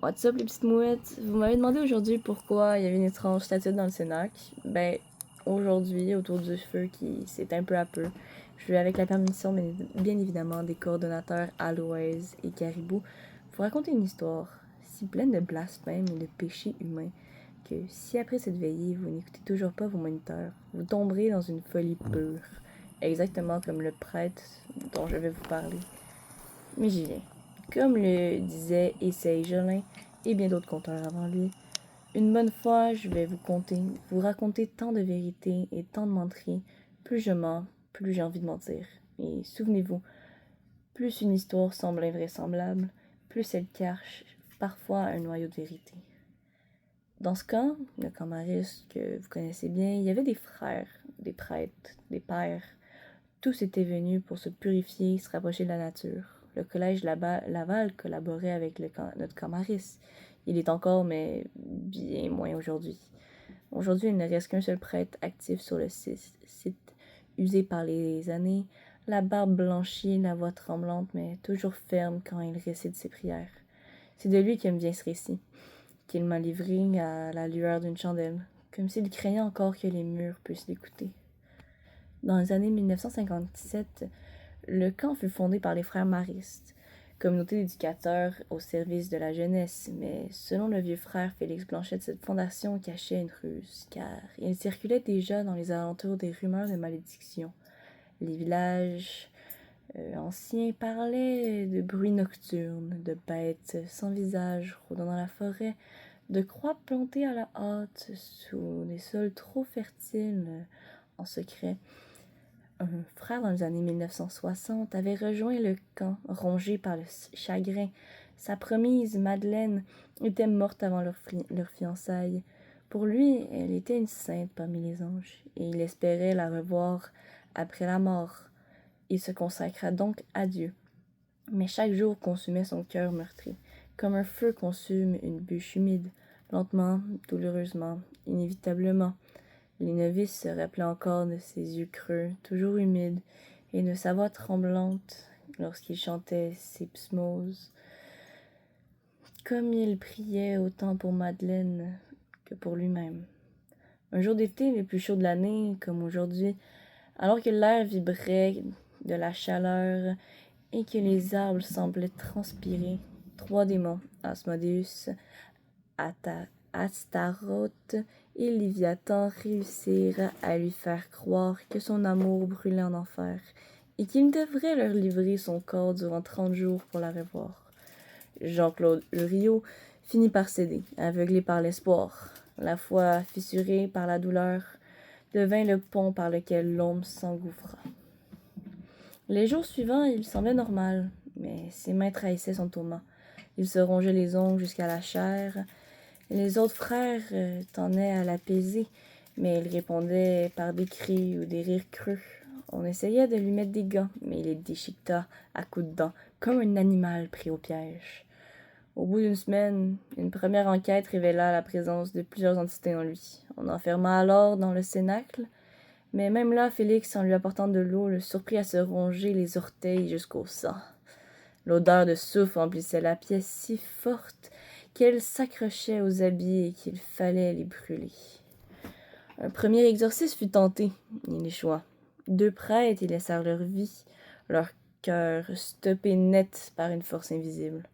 What's up les petites mouettes? Vous m'avez demandé aujourd'hui pourquoi il y avait une étrange statue dans le Cénac. Ben, aujourd'hui, autour du feu qui s'éteint peu à peu, je vais avec la permission, bien évidemment, des coordonnateurs Aloès et Caribou, vous raconter une histoire si pleine de blasphèmes et de péchés humains que si après cette veillée, vous n'écoutez toujours pas vos moniteurs, vous tomberez dans une folie pure, exactement comme le prêtre dont je vais vous parler. Mais j'y viens. Comme le disait Essay Jolin et bien d'autres conteurs avant lui, une bonne fois, je vais vous raconter tant de vérités et tant de menteries. Plus je mens, plus j'ai envie de mentir. Et souvenez-vous, plus une histoire semble invraisemblable, plus elle cache parfois un noyau de vérité. Dans ce camp, le camp Maris que vous connaissez bien, il y avait des frères, des prêtres, des pères. Tous étaient venus pour se purifier, se rapprocher de la nature. Le collège Laval collaborait avec notre Camaris. Il est encore, mais bien moins aujourd'hui. Aujourd'hui, il ne reste qu'un seul prêtre actif sur le site, usé par les années, la barbe blanchie, la voix tremblante, mais toujours ferme quand il récite ses prières. C'est de lui que me vient ce récit, qu'il m'a livré à la lueur d'une chandelle, comme s'il craignait encore que les murs puissent l'écouter. Dans les années 1957, le camp fut fondé par les frères maristes, communauté d'éducateurs au service de la jeunesse, mais selon le vieux frère Félix Blanchette, cette fondation cachait une ruse, car il circulait déjà dans les alentours des rumeurs de malédiction. Les villages anciens parlaient de bruits nocturnes, de bêtes sans visage rôdant dans la forêt, de croix plantées à la hâte sous des sols trop fertiles en secret. Un frère dans les années 1960 avait rejoint le camp, rongé par le chagrin. Sa promise, Madeleine, était morte avant leur fiançailles. Pour lui, elle était une sainte parmi les anges, et il espérait la revoir après la mort. Il se consacra donc à Dieu. Mais chaque jour consumait son cœur meurtri, comme un feu consume une bûche humide, lentement, douloureusement, inévitablement. Les novices se rappelaient encore de ses yeux creux, toujours humides, et de sa voix tremblante lorsqu'il chantait ses psmoses. Comme il priait autant pour Madeleine que pour lui-même. Un jour d'été, le plus chaud de l'année, comme aujourd'hui, alors que l'air vibrait de la chaleur et que les arbres semblaient transpirer, 3 démons, Asmodeus, Astaroth et Léviathan réussirent à lui faire croire que son amour brûlait en enfer et qu'il devrait leur livrer son corps durant 30 jours pour la revoir. Jean-Claude Uriot finit par céder, aveuglé par l'espoir. La foi fissurée par la douleur devint le pont par lequel l'homme s'engouffra. Les jours suivants, il semblait normal, mais ses mains trahissaient son tourment. Il se rongeait les ongles jusqu'à la chair. Les autres frères tenaient à l'apaiser, mais il répondait par des cris ou des rires creux. On essayait de lui mettre des gants, mais il les déchiqueta à coups de dents, comme un animal pris au piège. Au bout d'une semaine, une première enquête révéla la présence de plusieurs entités en lui. On enferma alors dans le cénacle, mais même là, Félix, en lui apportant de l'eau, le surprit à se ronger les orteils jusqu'au sang. L'odeur de soufre emplissait la pièce si forte qu'elle s'accrochait aux habits et qu'il fallait les brûler. Un premier exorcisme fut tenté. Il échoua. 2 prêtres y laissèrent leur vie, leur cœur stoppé net par une force invisible.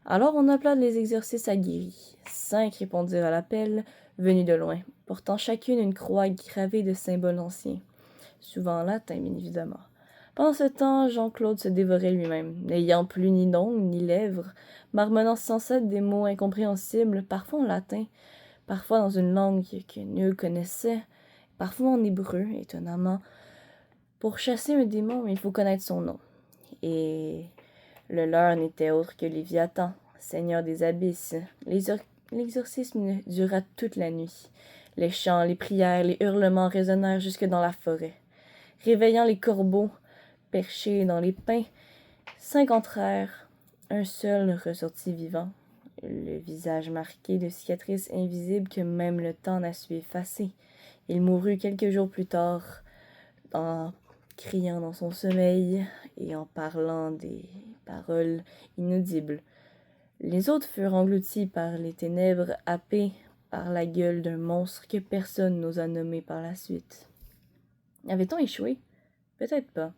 Alors on appela les exorcistes aguerris. 5 répondirent à l'appel, venus de loin, portant chacune une croix gravée de symboles anciens, souvent en latin, bien évidemment. Pendant ce temps, Jean-Claude se dévorait lui-même, n'ayant plus ni ongles ni lèvres, marmonnant sans cesse des mots incompréhensibles, parfois en latin, parfois dans une langue que nul connaissait, parfois en hébreu, étonnamment. Pour chasser un démon, il faut connaître son nom. Et le leur n'était autre que Léviathan, seigneur des abysses. L'exorcisme dura toute la nuit. Les chants, les prières, les hurlements résonnèrent jusque dans la forêt. Réveillant les corbeaux perchés dans les pins, 5 entrèrent, un seul ressortit vivant, le visage marqué de cicatrices invisibles que même le temps n'a su effacer. Il mourut quelques jours plus tard, en criant dans son sommeil et en parlant des paroles inaudibles. Les autres furent engloutis par les ténèbres, happés par la gueule d'un monstre que personne n'osa nommer par la suite. Avait-on échoué? Peut-être pas.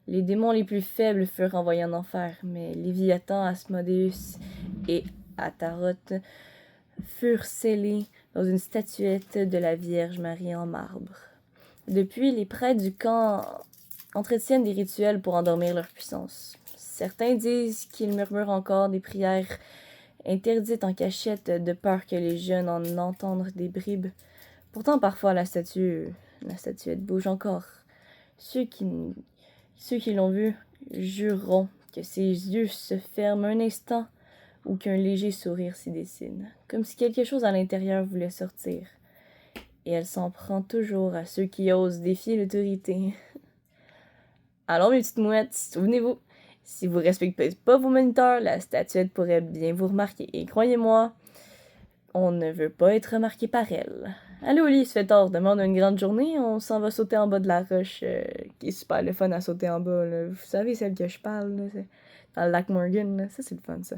Les démons les plus faibles furent renvoyés en enfer, mais Léviathan, Asmodeus et Ataroth furent scellés dans une statuette de la Vierge Marie en marbre. Depuis, les prêtres du camp entretiennent des rituels pour endormir leur puissance. Certains disent qu'ils murmurent encore des prières interdites en cachette de peur que les jeunes en entendent des bribes. Pourtant, parfois, la statuette bouge encore. Ceux qui l'ont vu jureront que ses yeux se ferment un instant ou qu'un léger sourire s'y dessine, comme si quelque chose à l'intérieur voulait sortir. Et elle s'en prend toujours à ceux qui osent défier l'autorité. Alors, mes petites mouettes, souvenez-vous, si vous respectez pas vos moniteurs, la statuette pourrait bien vous remarquer. Et croyez-moi, on ne veut pas être remarqué par elle. Allez au lit, il se fait tard, demain on a une grande journée, on s'en va sauter en bas de la roche, qui est super le fun à sauter en bas, là. Vous savez, celle que je parle, là, c'est dans le lac Morgan, là. Ça c'est le fun, ça.